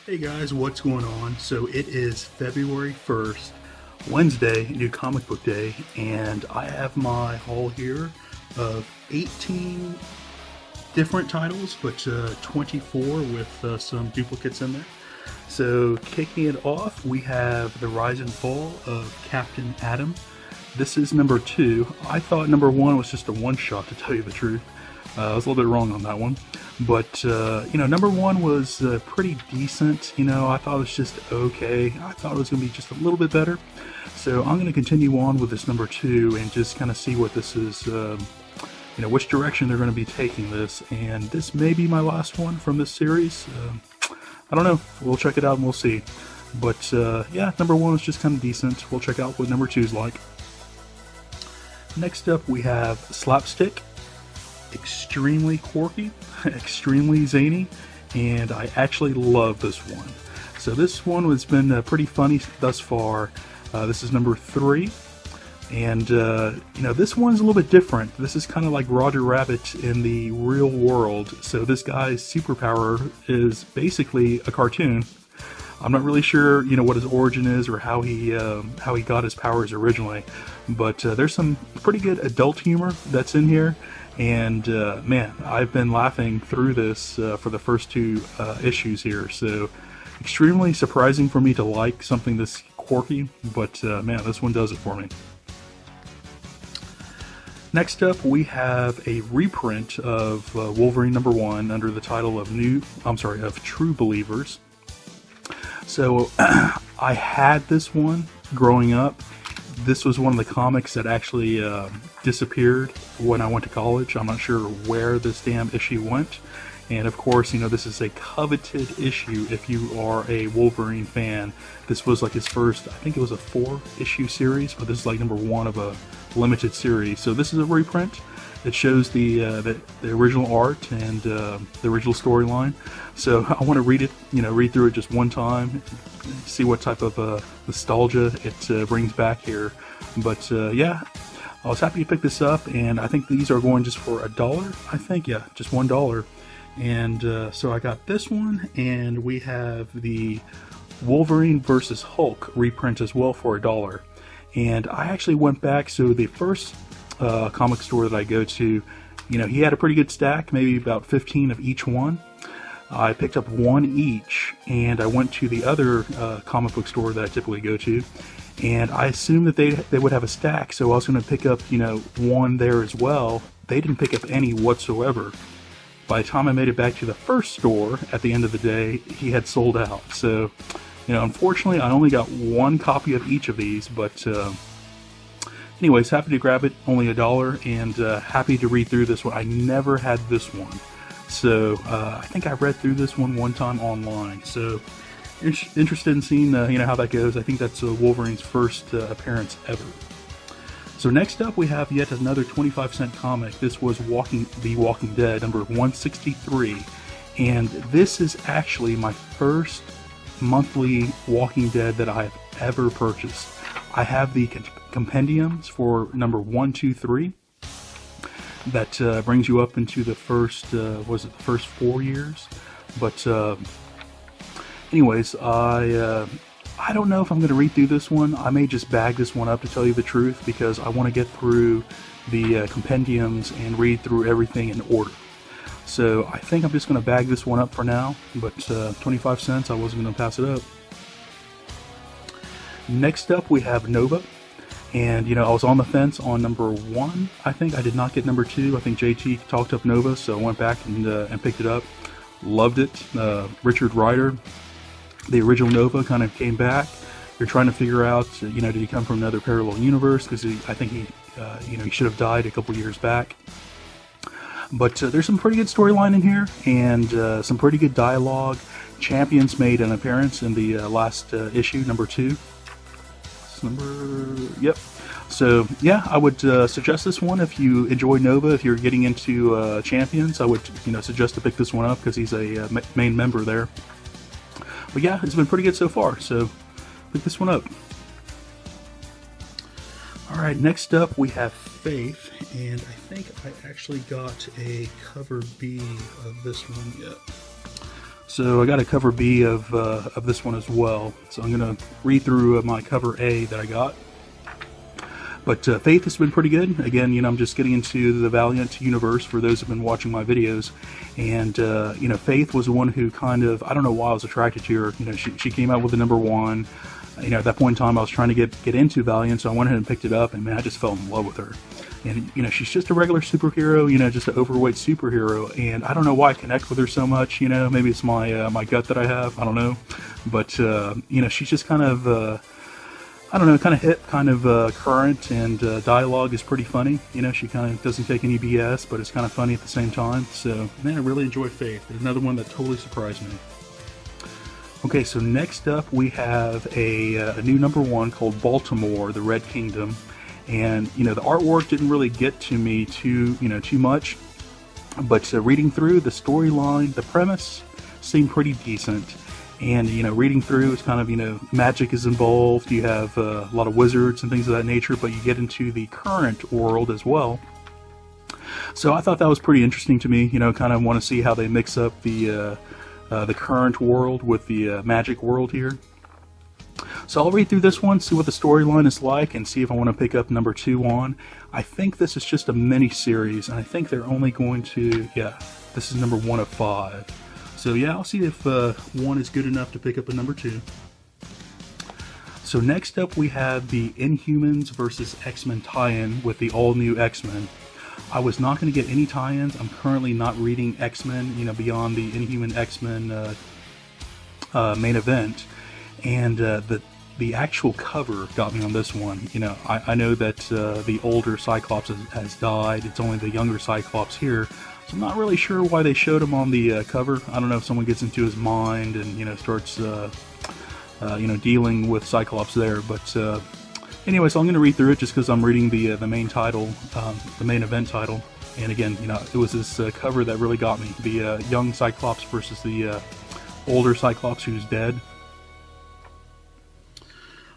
Hey guys, what's going on? So it is February 1st, Wednesday, New Comic Book Day, and I have my haul here of 18 different titles, but 24 with some duplicates in there. So kicking it off, we have The Rise and Fall of Captain Atom. This is number 2. I thought number 1 was just a one-shot, to tell you the truth. I was a little bit wrong on that one. But, number 1 was pretty decent. I thought it was just okay. I thought it was going to be just a little bit better. So I'm going to continue on with this number 2 and just kind of see what this is, which direction they're going to be taking this. And this may be my last one from this series. I don't know. We'll check it out and we'll see. But, number 1 was just kind of decent. We'll check out what number 2 is like. Next up, we have Slapstick. Extremely quirky, extremely zany, and I actually love this one. So this one has been pretty funny thus far. This is number 3, and this one's a little bit different. This is kind of like Roger Rabbit in the real world. So this guy's superpower is basically a cartoon. I'm not really sure, what his origin is or how he got his powers originally, but there's some pretty good adult humor that's in here. And man, I've been laughing through this for the first 2 issues here, so extremely surprising for me to like something this quirky, but man, this one does it for me. Next up, we have a reprint of Wolverine number 1 under the title of True Believers. So I had this one growing up. This was one of the comics that actually disappeared when I went to college. I'm not sure where this damn issue went. And of course, this is a coveted issue if you are a Wolverine fan. This was like his first, I think it was a 4-issue series, but this is like number 1 of a limited series. So this is a reprint. It shows the original art and the original storyline. So I want to read through it just one time, see what type of nostalgia it brings back here. But I was happy to pick this up, and I think these are going just for $1. I think, yeah, just $1. And so I got this one, and we have the Wolverine vs. Hulk reprint as well for $1. And I actually went back, so the first comic store that I go to, he had a pretty good stack, maybe about 15 of each one. I picked up 1 each, and I went to the other comic book store that I typically go to, and I assumed that they would have a stack, so I was going to pick up 1 there as well. They didn't pick up any whatsoever. By the time I made it back to the first store at the end of the day, he had sold out. So, unfortunately, I only got 1 copy of each of these, but anyways, happy to grab it, only $1, and happy to read through this one. I never had this one, so I think I read through this one time online. So interested in seeing how that goes. I think that's Wolverine's first appearance ever. So next up, we have yet another 25-cent comic. This was The Walking Dead, number 163, and this is actually my first monthly Walking Dead that I've ever purchased. I have the compendiums for number 1, 2, 3. That brings you up into the first, the first 4 years? But anyways, I don't know if I'm going to read through this one. I may just bag this one up, to tell you the truth, because I want to get through the compendiums and read through everything in order. So I think I'm just going to bag this one up for now, but 25 cents, I wasn't going to pass it up. Next up, we have Nova. And, I was on the fence on number 1. I think I did not get number 2. I think JT talked up Nova, so I went back and picked it up. Loved it. Richard Rider, the original Nova, kind of came back. You're trying to figure out, did he come from another parallel universe? Because I think he should have died a couple years back. But there's some pretty good storyline in here, and some pretty good dialogue. Champions made an appearance in the last issue, number 2. Yep. So yeah, I would suggest this one if you enjoy Nova. If you're getting into Champions, I would suggest to pick this one up because he's a main member there. But yeah, it's been pretty good so far, so pick this one up. Alright, next up we have Faith, and I think I actually got a cover B of this one yet. So I got a cover B of this one as well. So I'm going to read through my cover A that I got. But Faith has been pretty good. Again, I'm just getting into the Valiant universe for those who've been watching my videos. And, Faith was the one who kind of, I don't know why I was attracted to her. She came out with the #1. At that point in time, I was trying to get into Valiant, so I went ahead and picked it up, and man, I just fell in love with her. And, she's just a regular superhero, just an overweight superhero, and I don't know why I connect with her so much, maybe it's my gut that I have, I don't know. But, she's just kind of, kind of hip, kind of current, and dialogue is pretty funny. She kind of doesn't take any BS, but it's kind of funny at the same time. So, man, I really enjoy Faith. There's another one that totally surprised me. Okay, so next up we have a new #1 called Baltimore the Red Kingdom. And, the artwork didn't really get to me too much. But reading through the storyline, the premise seemed pretty decent. And, reading through, it's kind of, magic is involved. You have a lot of wizards and things of that nature, but you get into the current world as well. So I thought that was pretty interesting to me. Kind of want to see how they mix up the current world with the magic world here. So I'll read through this one, see what the storyline is like, and see if I want to pick up #2 on. I think this is just a mini-series, and I think they're only going to, this is #1 of 5. So yeah, I'll see if 1 is good enough to pick up a #2. So next up we have the Inhumans versus Xmen tie-in with the all-new Xmen. I was not going to get any tie-ins. I'm currently not reading X-Men, beyond the Inhuman X-Men main event. And the actual cover got me on this one. I know that the older Cyclops has died. It's only the younger Cyclops here. So I'm not really sure why they showed him on the cover. I don't know if someone gets into his mind and, starts, dealing with Cyclops there. But anyway, so I'm going to read through it just because I'm reading the main title, the main event title. And again, it was this cover that really got me. The young Cyclops versus the older Cyclops who's dead.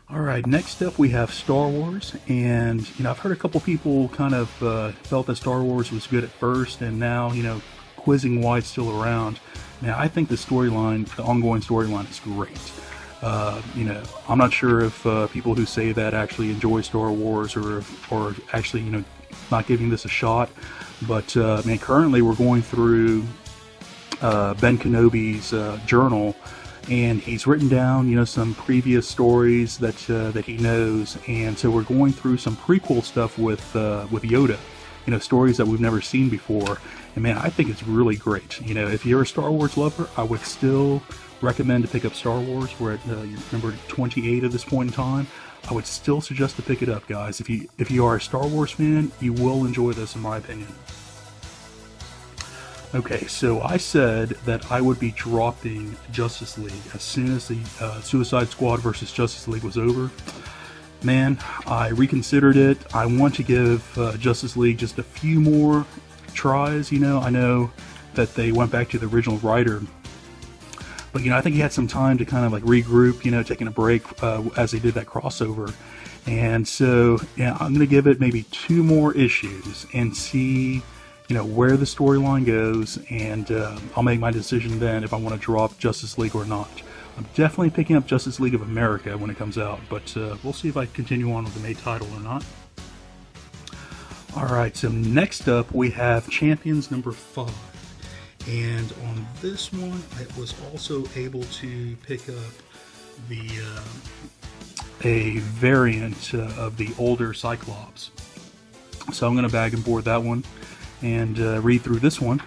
Alright, next up we have Star Wars, and I've heard a couple people kind of felt that Star Wars was good at first, and now, quizzing why it's still around. Now, I think the storyline, the ongoing storyline is great. I'm not sure if people who say that actually enjoy Star Wars or actually, not giving this a shot, but man, currently we're going through Ben Kenobi's journal. And he's written down, some previous stories that he knows, and so we're going through some prequel stuff with Yoda, stories that we've never seen before. And man, I think it's really great. If you're a Star Wars lover, I would still recommend to pick up Star Wars. We're at number 28 at this point in time. I would still suggest to pick it up, guys. If you are a Star Wars fan, you will enjoy this, in my opinion. Okay, so I said that I would be dropping Justice League as soon as the Suicide Squad versus Justice League was over. Man, I reconsidered it. I want to give Justice League just a few more tries. I know that they went back to the original writer, but I think he had some time to kind of like regroup, taking a break as they did that crossover. And so, yeah, I'm going to give it maybe 2 more issues and see where the storyline goes, and I'll make my decision then if I want to drop Justice League or not. I'm definitely picking up Justice League of America when it comes out, but we'll see if I continue on with the main title or not. Alright, so next up we have Champions #5. And on this one, I was also able to pick up a variant of the older Cyclops. So I'm going to bag and board that one and read through this one.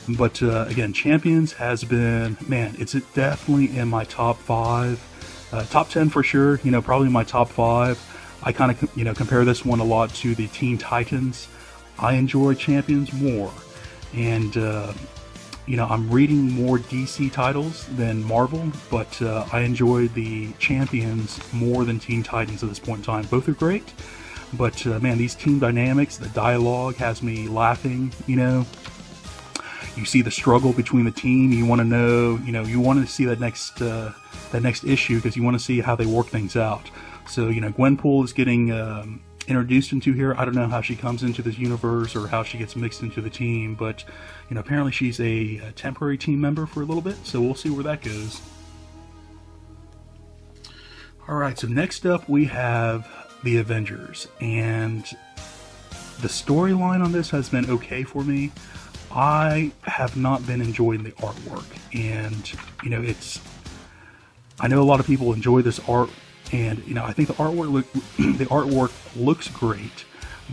But again, Champions has been, man, it's definitely in my top 5, top 10 for sure, probably my top 5. I kind of, compare this one a lot to the Teen Titans. I enjoy Champions more, and I'm reading more DC titles than Marvel, but I enjoy the Champions more than Teen Titans at this point in time. Both are great. But, man, these team dynamics, the dialogue has me laughing, You see the struggle between the team. You want to know, you want to see that next issue because you want to see how they work things out. So, Gwenpool is getting introduced into here. I don't know how she comes into this universe or how she gets mixed into the team, but apparently she's a temporary team member for a little bit, so we'll see where that goes. Alright, so next up we have the Avengers, and the storyline on this has been okay for me. I have not been enjoying the artwork, and I know a lot of people enjoy this art, and I think the artwork looks great,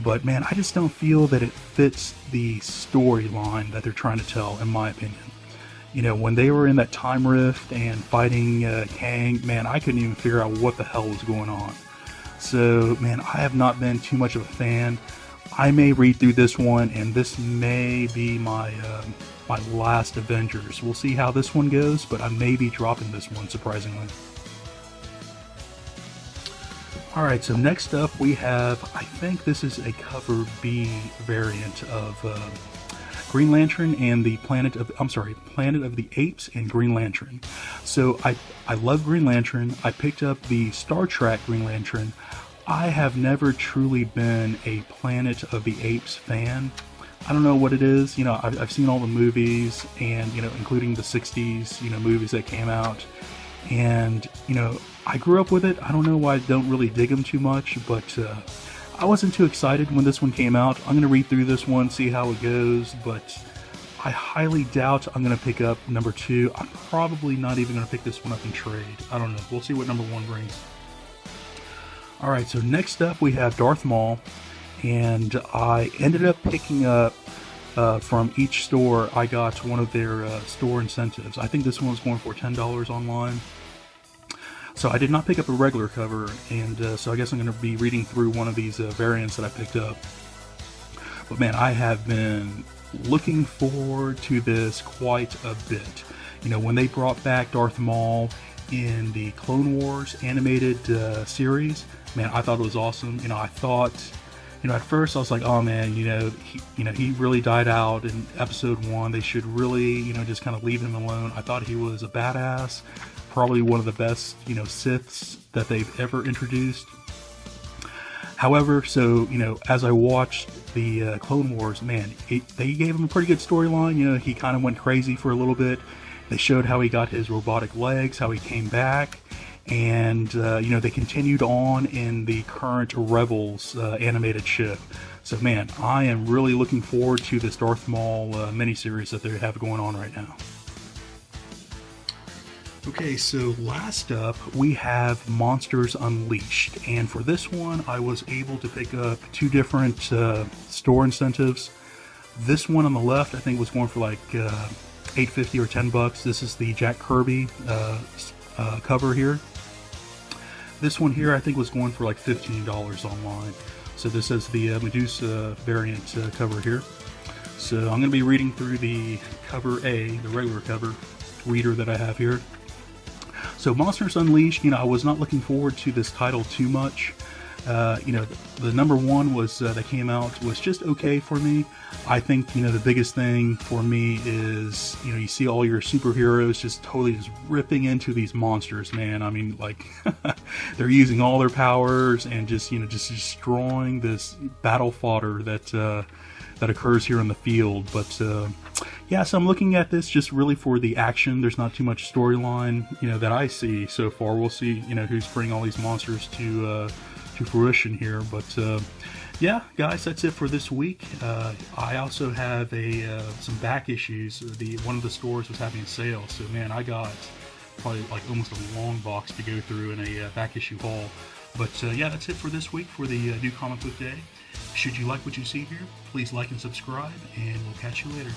but man, I just don't feel that it fits the storyline that they're trying to tell, in my opinion. When they were in that time rift and fighting Kang, man, I couldn't even figure out what the hell was going on. So, man, I have not been too much of a fan. I may read through this one, and this may be my last Avengers. We'll see how this one goes, but I may be dropping this one, surprisingly. Alright, so next up we have, I think this is a cover B variant of Green Lantern and the Planet of the Apes and Green Lantern. So I love Green Lantern. I picked up the Star Trek Green Lantern. I have never truly been a Planet of the Apes fan. I don't know what it is. I've seen all the movies, and including the 60s movies that came out, and I grew up with it. I don't know why I don't really dig them too much, but I wasn't too excited when this one came out. I'm going to read through this one, see how it goes, but I highly doubt I'm going to pick up number 2. I'm probably not even going to pick this one up in trade. I don't know. We'll see what number 1 brings. Alright, so next up we have Darth Maul, and I ended up picking up from each store. I got one of their store incentives. I think this one was going for $10 online. So I did not pick up a regular cover, and so I guess I'm going to be reading through one of these variants that I picked up. But man, I have been looking forward to this quite a bit. When they brought back Darth Maul in the Clone Wars animated series, man, I thought it was awesome. I thought, at first I was like, oh man, he really died out in episode 1. They should really, just kind of leave him alone. I thought he was a badass, probably one of the best, Siths that they've ever introduced. However, so, as I watched the Clone Wars, man, they gave him a pretty good storyline. He kind of went crazy for a little bit. They showed how he got his robotic legs, how he came back, and they continued on in the current Rebels animated ship. So man, I am really looking forward to this Darth Maul miniseries that they have going on right now. Okay, so last up we have Monsters Unleashed, and for this one I was able to pick up 2 different store incentives. This one on the left I think was going for like $8.50 or $10. This is the Jack Kirby cover here. This one here I think was going for like $15 online. So this is the Medusa variant cover here. So I'm going to be reading through the cover A, the regular cover reader that I have here. So Monsters Unleashed, I was not looking forward to this title too much. The number 1 was that came out was just okay for me. I think the biggest thing for me is you see all your superheroes just totally just ripping into these monsters, man. I mean, like they're using all their powers and just just destroying this battle fodder that occurs here in the field. But yeah, so I'm looking at this just really for the action. There's not too much storyline that I see so far. We'll see who's bringing all these monsters to fruition here, but yeah, guys, that's it for this week. I also have some back issues. One of the stores was having a sale, so man, I got probably like almost a long box to go through in a back issue haul. But yeah, that's it for this week for the New Comic Book Day. Should you like what you see here, please like and subscribe, and we'll catch you later.